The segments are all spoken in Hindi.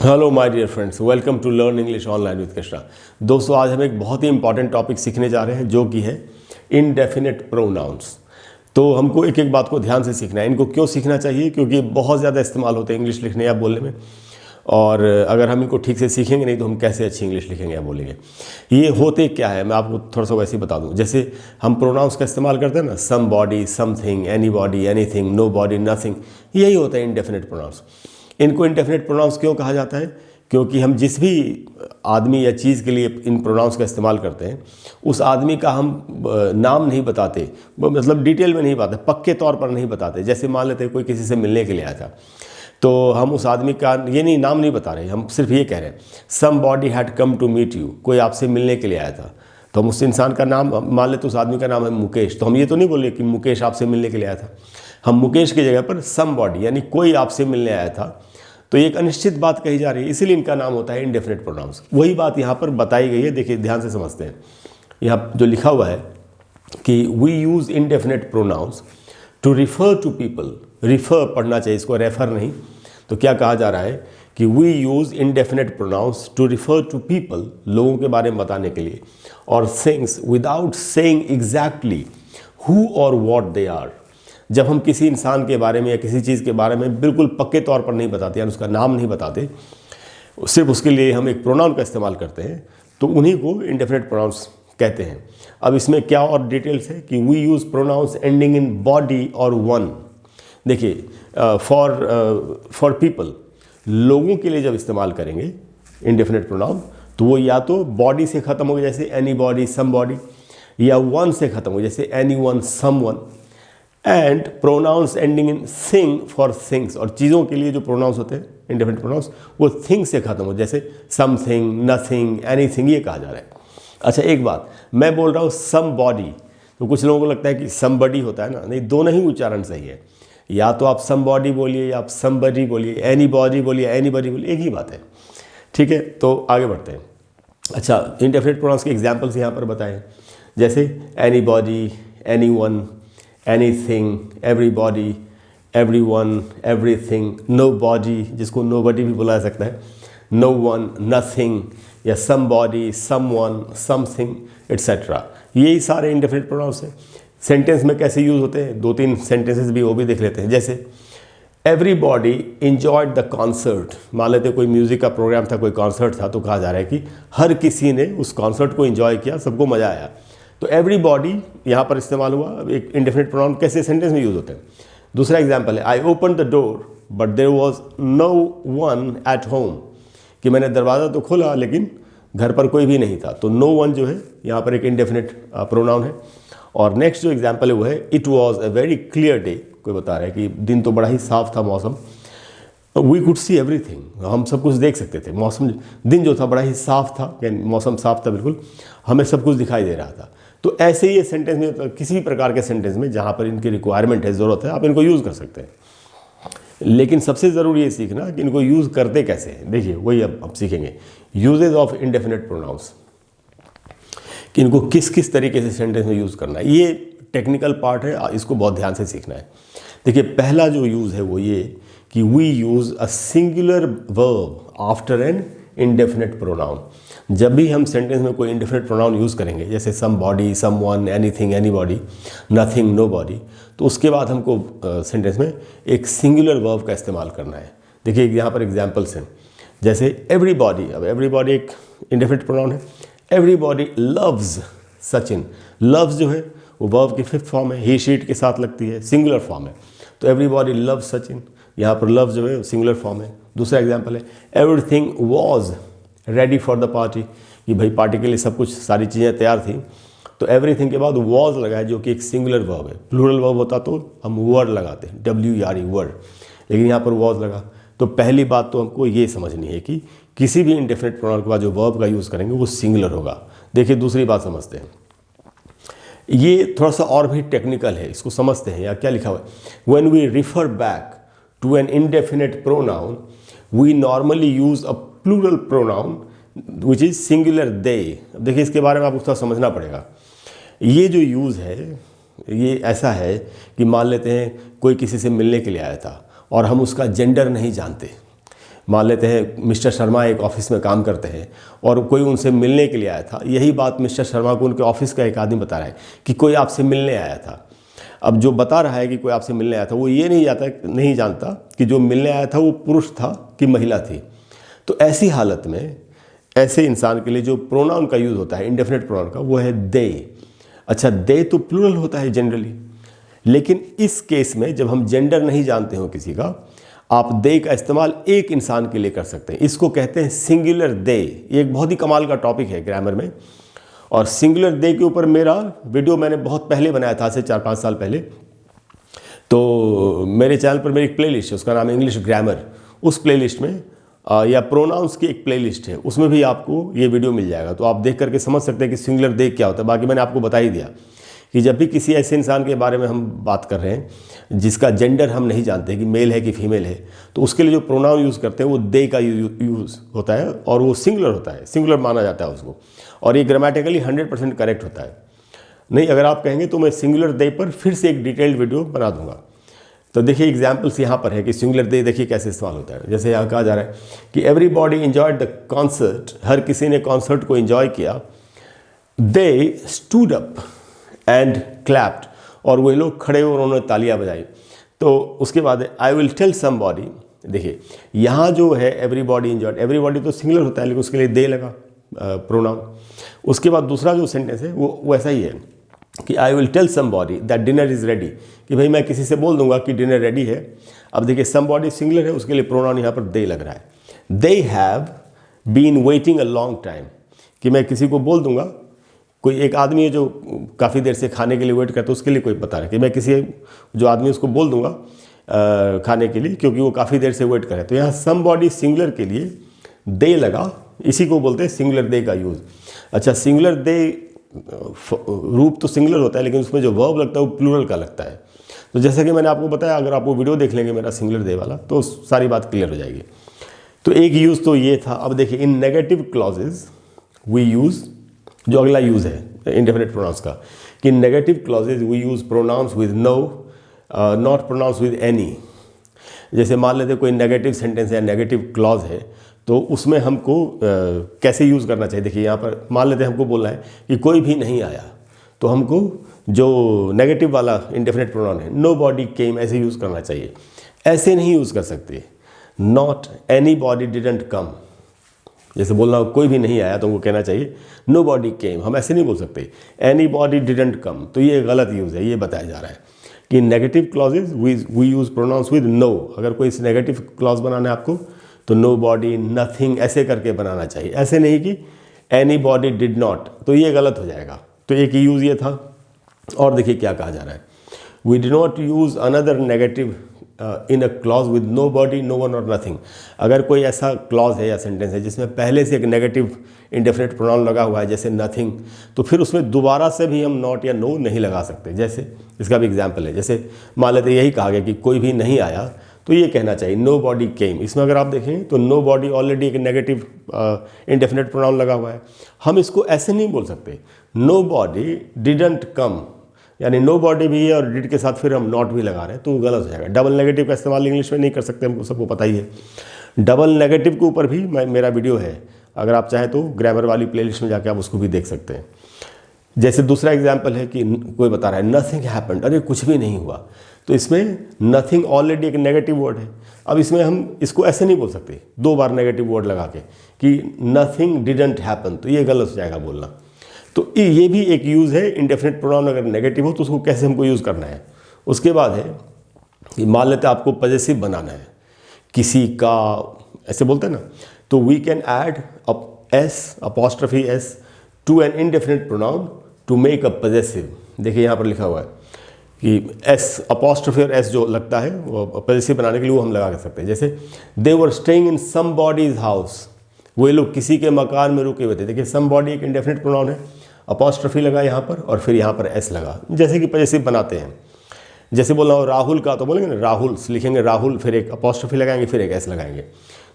Hello my dear friends, welcome to learn English online with Krishna. दोस्तों, आज हम एक बहुत ही इंपॉर्टेंट टॉपिक सीखने जा रहे हैं जो कि है इनडेफिनिट प्रोनाउंस। तो हमको एक एक बात को ध्यान से सीखना है। इनको क्यों सीखना चाहिए? क्योंकि बहुत ज़्यादा इस्तेमाल होते हैं इंग्लिश लिखने या बोलने में, और अगर हम इनको ठीक से सीखेंगे नहीं तो हम कैसे अच्छी इंग्लिश लिखेंगे या बोलेंगे। ये होते क्या है, मैं आपको थोड़ा सा वैसे ही बता दूं। जैसे हम प्रोनाउंस का इस्तेमाल करते हैं ना, somebody, something, anybody, anything, nobody, nothing, यही होता है इनडेफिनिट प्रोनाउंस। इनको इनडेफिनिट प्रोनाउंस क्यों कहा जाता है? क्योंकि हम जिस भी आदमी या चीज़ के लिए इन प्रोनाउंस का इस्तेमाल करते हैं, उस आदमी का हम नाम नहीं बताते, मतलब डिटेल में नहीं बताते, पक्के तौर पर नहीं बताते। जैसे मान लेते हैं कोई किसी से मिलने के लिए आया था, तो हम उस आदमी का ये नहीं, नाम नहीं बता रहे, हम सिर्फ ये कह रहे हैं somebody had come to meet you, कोई आपसे मिलने के लिए आया था। तो हम उस इंसान का नाम मान लेते, उस आदमी का नाम है मुकेश, तो हम ये तो नहीं बोले कि मुकेश आपसे मिलने के लिए आया था। हम मुकेश की जगह पर सम बॉडी यानी कोई आपसे मिलने आया था, तो एक अनिश्चित बात कही जा रही है, इसीलिए इनका नाम होता है इनडेफिनिट प्रोनाउंस। वही बात यहाँ पर बताई गई है, देखिए ध्यान से समझते हैं। यहाँ जो लिखा हुआ है कि we use indefinite pronouns to refer to people. Refer पढ़ना चाहिए, इसको रेफर नहीं। तो क्या कहा जा रहा है कि we use indefinite pronouns to refer to people, लोगों के बारे में बताने के लिए, और things without saying exactly who और व्हाट दे आर। जब हम किसी इंसान के बारे में या किसी चीज़ के बारे में बिल्कुल पक्के तौर पर नहीं बताते, यानी उसका नाम नहीं बताते, सिर्फ उसके लिए हम एक प्रोनाउन का इस्तेमाल करते हैं, तो उन्हीं को इनडेफिनिट प्रोनाउंस कहते हैं। अब इसमें क्या और डिटेल्स है कि we use pronouns ending in body और वन। देखिए, फॉर पीपल, लोगों के लिए जब इस्तेमाल करेंगे इनडेफिनिट प्रोनाउन, तो वो या तो बॉडी से ख़त्म हो जैसे एनी बॉडी, सम बॉडी, या वन से ख़त्म हो जैसे anyone, someone. And pronouns ending in thing for things, और चीज़ों के लिए जो प्रोनाउंस होते हैं इनडेफिनिट प्रोनाउंस, वो थिंग से ख़त्म हो जैसे समथिंग, नथिंग, एनीथिंग, ये कहा जा रहा है। अच्छा, एक बात मैं बोल रहा हूँ सम बॉडी, तो कुछ लोगों को लगता है कि समबडी होता है ना, नहीं, दोनों ही उच्चारण सही है। या तो आप सम बॉडी बोलिए या आप समबडी बोलिए, एनी बॉडी बोलिए, एनी बडी बोलिए, एक ही बात है। ठीक है, तो आगे बढ़ते हैं। अच्छा, इनडेफिनिट प्रोनाउंस के एग्जाम्पल्स यहाँ पर बताएं, जैसे anybody, anyone, anything, everybody, everyone, everything, nobody, जिसको नो बडी भी बोला जा सकता है, नो वन, नथिंग, या somebody, someone, something, etcetera. यही सारे इनडेफिनिट प्रोनाउंस हैं। सेंटेंस में कैसे यूज़ होते हैं, दो तीन सेंटेंसेस भी वो भी देख लेते हैं। जैसे एवरीबॉडी इंजॉयड द कॉन्सर्ट। मान लेते कोई म्यूज़िक का प्रोग्राम था, कोई कॉन्सर्ट था, तो कहा जा रहा है कि हर किसी ने उस कॉन्सर्ट को इंजॉय किया, सबको मज़ा आया। तो एवरीबॉडी यहाँ पर इस्तेमाल हुआ। एक इंडेफिनिट प्रोनाउन कैसे सेंटेंस में यूज़ होते हैं। दूसरा एग्जाम्पल है, I open the door but there was no one at home, कि मैंने दरवाज़ा तो खोला लेकिन घर पर कोई भी नहीं था। तो नो वन जो है यहाँ पर एक इंडेफिनिट प्रोनाउन है। और नेक्स्ट जो एग्जाम्पल है वो है, it was a very clear day. कोई बता रहा है कि दिन तो बड़ा ही साफ था मौसम। वी कुड सी एवरीथिंग, हम सब कुछ देख सकते थे। मौसम, दिन जो था बड़ा ही साफ था, यानी मौसम साफ था बिल्कुल, हमें सब कुछ दिखाई दे रहा था। तो ऐसे ही ये सेंटेंस में, किसी भी प्रकार के सेंटेंस में जहाँ पर इनकी रिक्वायरमेंट है, ज़रूरत है, आप इनको यूज़ कर सकते हैं। लेकिन सबसे ज़रूरी ये सीखना कि इनको यूज़ करते कैसे हैं। देखिए, वही अब सीखेंगे यूजेज ऑफ इनडेफिनिट प्रोनाउंस, कि इनको किस किस तरीके से सेंटेंस में यूज़ करना है। ये टेक्निकल पार्ट है, इसको बहुत ध्यान से सीखना है। देखिए, पहला जो यूज़ है वो ये कि we use a singular verb after an indefinite pronoun. जब भी हम सेंटेंस में कोई इनडेफिनिट प्रोनाउन यूज़ करेंगे, जैसे somebody, someone, anything, anybody, nothing, nobody, तो उसके बाद हमको सेंटेंस में एक सिंगुलर वर्ब का इस्तेमाल करना है। देखिए, यहाँ पर एग्जाम्पल्स हैं, जैसे एवरीबॉडी। अब एवरीबॉडी एक इनडेफिनिट प्रोनाउन है। Everybody loves Sachin. लव्स जो है वो वर्ब की फिफ्थ फॉर्म है, ही शीट के साथ लगती है, सिंगुलर फॉर्म है। तो एवरीबॉडी लव्स सचिन, यहाँ पर लव्स जो है सिंगुलर फॉर्म है। दूसरा एग्जाम्पल है, everything was ready for the party, कि भाई पार्टी के लिए सब कुछ, सारी चीज़ें तैयार थी। तो एवरीथिंग के बाद वॉज लगाए, जो कि एक सिंगुलर वर्ब है। प्लूरल वर्ब होता तो हम वर्ड लगाते हैं, WRE, वर्ड, लेकिन यहाँ पर वॉज लगा। तो पहली बात तो हमको ये समझनी है कि किसी भी इनडेफिनिट प्रोनाउन के बाद जो वर्ब का यूज़ करेंगे वो सिंगुलर होगा। देखिए, दूसरी बात समझते हैं, ये थोड़ा सा और भी टेक्निकल है, इसको समझते हैं। या क्या लिखा हुआ है, when we refer back to an indefinite pronoun we normally use a plural pronoun which is singular they. अब देखिए, इसके बारे में आपको थोड़ा समझना पड़ेगा। ये जो यूज़ है ये ऐसा है कि मान लेते हैं कोई किसी से मिलने के लिए आया था और हम उसका जेंडर नहीं जानते, मान लेते हैं मिस्टर शर्मा एक ऑफिस में काम करते हैं और कोई उनसे मिलने के लिए आया था। यही बात मिस्टर शर्मा को उनके ऑफिस का एक आदमी बता रहा है कि कोई आपसे मिलने आया था। अब जो बता रहा है कि कोई आपसे मिलने आया था, वो ये नहीं जानता कि जो मिलने आया था वो पुरुष था कि महिला थी। तो ऐसी हालत में ऐसे इंसान के लिए जो प्रोनाउन का यूज़ होता है, इंडेफिनिट प्रोनाउन का, वो है दे। अच्छा, दे तो प्लूरल होता है जनरली, लेकिन इस केस में जब हम जेंडर नहीं जानते हो किसी का, आप दे का इस्तेमाल एक इंसान के लिए कर सकते हैं। इसको कहते हैं सिंगुलर दे। ये एक बहुत ही कमाल का टॉपिक है ग्रामर में, और सिंगुलर दे के ऊपर मेरा वीडियो मैंने बहुत पहले बनाया था, से 4-5 साल पहले। तो मेरे चैनल पर मेरी एक प्लेलिस्ट है, उसका नाम है इंग्लिश ग्रामर। उस प्लेलिस्ट में या प्रोनाउंस की एक प्लेलिस्ट है, उसमें भी आपको ये वीडियो मिल जाएगा। तो आप देख करके समझ सकते हैं कि सिंगुलर दे क्या होता है। बाकी मैंने आपको बता ही दिया कि जब भी किसी ऐसे इंसान के बारे में हम बात कर रहे हैं जिसका जेंडर हम नहीं जानते कि मेल है कि फीमेल है, तो उसके लिए जो प्रोनाउन यूज़ करते हैं वो दे का यूज़ होता है और वो सिंगुलर होता है, सिंगुलर माना जाता है उसको, और ये ग्रामेटिकली 100% करेक्ट होता है। नहीं, अगर आप कहेंगे तो मैं सिंगुलर दे पर फिर से एक डिटेल्ड वीडियो बना दूंगा। तो देखिए एग्जाम्पल्स यहाँ पर है कि सिंगुलर दे देखिए कैसे इस्तेमाल होता है। जैसे यहाँ कहा जा रहा है कि एवरीबॉडी एंजॉयड द कॉन्सर्ट, हर किसी ने कॉन्सर्ट को एंजॉय किया। They stood up and clapped, और वही लोग खड़े और उन्होंने तालियां बजाई। तो उसके बाद आई विल टेल समबॉडी, देखिए यहाँ जो है एवरीबॉडी एंजॉयड, एवरीबॉडी तो सिंगुलर होता है लेकिन उसके लिए दे लगा प्रोनाउन। उसके बाद दूसरा जो सेंटेंस है वो वैसा ही है कि I will tell somebody that dinner is ready, कि भाई मैं किसी से बोल दूंगा कि डिनर रेडी है। अब देखिए समबॉडी सिंगुलर है, उसके लिए प्रोनाउन यहाँ पर दे लग रहा है। They have been waiting a long time, कि मैं किसी को बोल दूंगा, कोई एक आदमी है जो काफ़ी देर से खाने के लिए वेट करता है, उसके लिए कोई बता रहा है कि मैं किसी जो आदमी उसको बोल दूंगा खाने के लिए, क्योंकि वो काफ़ी देर से वेट करे। तो यहाँ समबॉडी सिंगुलर के लिए दे लगा, इसी को बोलते हैं सिंगुलर दे का यूज़। अच्छा, सिंगुलर दे रूप तो सिंगुलर होता है लेकिन उसमें जो वर्ब लगता है वो प्लूरल का लगता है। तो जैसे कि मैंने आपको बताया, अगर आप वो वीडियो देख लेंगे मेरा सिंगुलर दे वाला, तो सारी बात क्लियर हो जाएगी। तो एक यूज़ तो ये था। अब देखिए in negative clauses we use, जो अगला यूज़ है इंडेफिनिट प्रोनाउंस का, कि negative clauses we use pronouns with no, not pronouns with any. जैसे मान लेते कोई नेगेटिव सेंटेंस है, नेगेटिव क्लॉज है, तो उसमें हमको कैसे यूज़ करना चाहिए। देखिए यहाँ पर मान लेते हैं हमको बोलना है कि कोई भी नहीं आया, तो हमको जो नेगेटिव वाला इंडेफिनिट प्रोनाउन है नो बॉडी केम, ऐसे यूज़ करना चाहिए। ऐसे नहीं यूज़ कर सकते not any body didn't come. जैसे बोलना हो कोई भी नहीं आया तो हमको कहना चाहिए नो बॉडी केम, हम ऐसे नहीं बोल सकते एनी बॉडी डिडंट कम। तो ये गलत यूज़ है, ये बताया जा रहा है कि negative clauses we use pronouns with no. अगर कोई नेगेटिव क्लॉज बनाना है आपको तो नो बॉडी, नथिंग ऐसे करके बनाना चाहिए, ऐसे नहीं कि एनी बॉडी डिड नॉट, तो ये गलत हो जाएगा। तो एक यूज़ ये था। और देखिए क्या कहा जा रहा है, we do not use another negative in a clause with nobody, no one और नथिंग। अगर कोई ऐसा क्लॉज है या सेंटेंस है जिसमें पहले से एक नेगेटिव इंडेफिनिट प्रोनाउन लगा हुआ है, जैसे नथिंग, तो फिर उसमें दोबारा से भी हम नॉट या नो नहीं लगा सकते। जैसे इसका भी एग्जाम्पल है, जैसे मान लेते यही कहा गया कि कोई भी नहीं आया, तो ये कहना चाहिए नो बॉडी केम। इसमें अगर आप देखें तो नो बॉडी ऑलरेडी एक नेगेटिव इंडेफिनिट प्रोनाउन लगा हुआ है, हम इसको ऐसे नहीं बोल सकते नो बॉडी डिडंट कम, यानी नो बॉडी भी है और डिड के साथ फिर हम नॉट भी लगा रहे हैं, तो गलत हो जाएगा। डबल नेगेटिव का इस्तेमाल इंग्लिश में नहीं कर सकते, हमको सबको पता ही है। डबल नेगेटिव के ऊपर भी मेरा वीडियो है, अगर आप चाहें तो ग्रामर वाली प्लेलिस्ट में जाके आप उसको भी देख सकते हैं। जैसे दूसरा एग्जाम्पल है कि कोई बता रहा है नथिंग हैपेंड, अरे कुछ भी नहीं हुआ, तो इसमें नथिंग ऑलरेडी एक नेगेटिव वर्ड है। अब इसमें हम इसको ऐसे नहीं बोल सकते 2 बार नेगेटिव वर्ड लगा के कि नथिंग डिडंट हैपन, तो ये गलत हो जाएगा बोलना। तो ये भी एक यूज़ है इंडेफिनिट प्रोनाउन अगर नेगेटिव हो तो उसको कैसे हमको यूज़ करना है। उसके बाद है कि मान लेते हैं आपको पॉजेसिव बनाना है किसी का, ऐसे बोलते हैं ना, तो we can add S apostrophe S to an indefinite pronoun to make a possessive. देखिए यहाँ पर लिखा हुआ है कि एस अपॉस्ट्रफी और एस जो लगता है वो पॉजेसिव बनाने के लिए वो हम लगा सकते हैं। जैसे दे वर स्टेइंग इन समबॉडीज हाउस, वो लोग किसी के मकान में रुके हुए थे। देखिए समबॉडी एक इंडेफिनिट प्रोनाउन है, अपॉस्ट्रफी लगा यहाँ पर और फिर यहाँ पर एस लगा, जैसे कि पॉजेसिव बनाते हैं। जैसे बोलना हो राहुल का, तो बोलेंगे ना राहुल, लिखेंगे राहुल, फिर एक अपॉस्ट्रफी लगाएंगे, फिर एक एस लगाएंगे।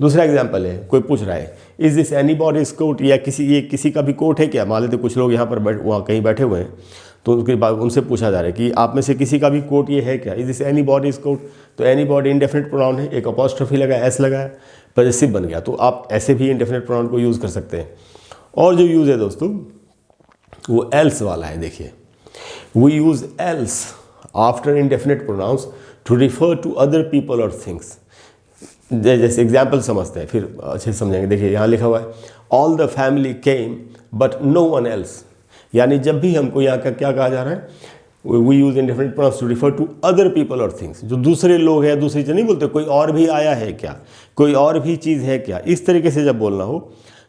दूसरा एग्जाम्पल है, कोई पूछ रहा है is this anybody's coat, या किसी का भी कोट है क्या। मान लेते कुछ लोग यहाँ पर वहाँ कहीं बैठे हुए हैं, तो उसके बाद उनसे पूछा जा रहा है कि आप में से किसी का भी कोट ये है क्या, is this anybody's coat. तो एनी बॉडी इंडेफिनिट प्रोनाउन है, एक अपॉस्ट्रफी लगा, एस लगाया, पॉजेसिव बन गया, तो आप ऐसे भी इंडेफिनिट प्रोनाउन को यूज़ कर सकते हैं। और जो यूज़ है दोस्तों वो एल्स वाला है। देखिए, we use else after indefinite pronouns to refer to other people और थिंग्स। जैसे एग्जाम्पल समझते हैं, फिर अच्छे से समझेंगे। देखिए यहाँ लिखा हुआ है all the family came but no one else, यानी जब भी हमको यहाँ का क्या कहा जा रहा है, we use indefinite pronouns to refer to other people और थिंग्स, जो दूसरे लोग हैं, दूसरी चीज़ नहीं बोलते, कोई और भी आया है क्या, कोई और भी चीज़ है क्या, इस तरीके से जब बोलना हो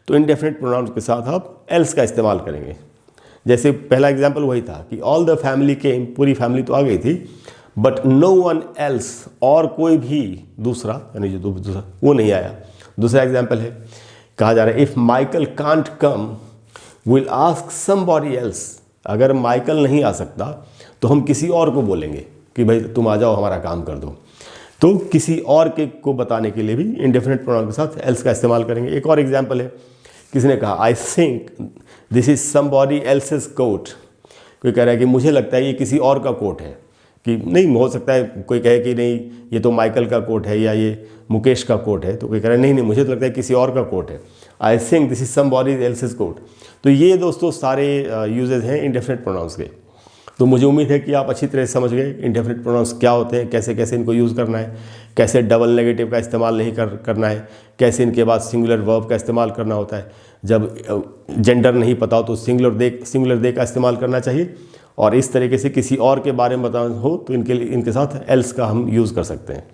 तो इंडेफिनिट प्रोनाउंस के साथ आप एल्स का इस्तेमाल करेंगे। जैसे पहला एग्जाम्पल वही था कि ऑल द फैमिली केम, पूरी फैमिली तो आ गई थी, बट नो वन एल्स, और कोई भी दूसरा, यानी जो दूसरा वो नहीं आया। दूसरा एग्जाम्पल है, कहा जा रहा है if Michael can't come will ask somebody else, अगर माइकल नहीं आ सकता तो हम किसी और को बोलेंगे कि भाई तुम आ जाओ हमारा काम कर दो। तो किसी और के को बताने के लिए भी इंडेफिनिट प्रोनाउन के साथ एल्स का इस्तेमाल करेंगे। एक और एग्जाम्पल है, किसी ने कहा I think this is somebody else's coat, कोई कह रहा है कि मुझे लगता है ये किसी और का कोट है, कि नहीं हो सकता है कोई कहे कि नहीं ये तो माइकल का कोट है या ये मुकेश का कोट है, तो कोई कह रहा है नहीं मुझे तो लगता है किसी और का कोट है। I think this is somebody else's coat. तो ये दोस्तों सारे यूजेज हैं इंडेफिनिट प्रोनाउंस के। तो मुझे उम्मीद है कि आप अच्छी तरह से समझ गए इंडेफिनिट प्रोनाउंस क्या होते हैं, कैसे कैसे इनको यूज़ करना है, कैसे डबल नेगेटिव का इस्तेमाल नहीं करना है, कैसे इनके बाद सिंगुलर वर्ब का इस्तेमाल करना होता है, जब जेंडर नहीं पता हो तो सिंगुलर दे का इस्तेमाल करना चाहिए, और इस तरीके से किसी और के बारे में बताना हो तो इनके साथ एल्स का हम यूज़ कर सकते हैं।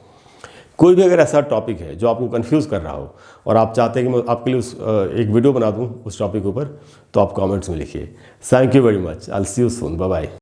कोई भी अगर ऐसा टॉपिक है जो आपको कंफ्यूज कर रहा हो और आप चाहते हैं कि मैं आपके लिए एक वीडियो बना दूं उस टॉपिक के ऊपर, तो आप कमेंट्स में लिखिए। Thank you very much, I will see you soon, bye bye.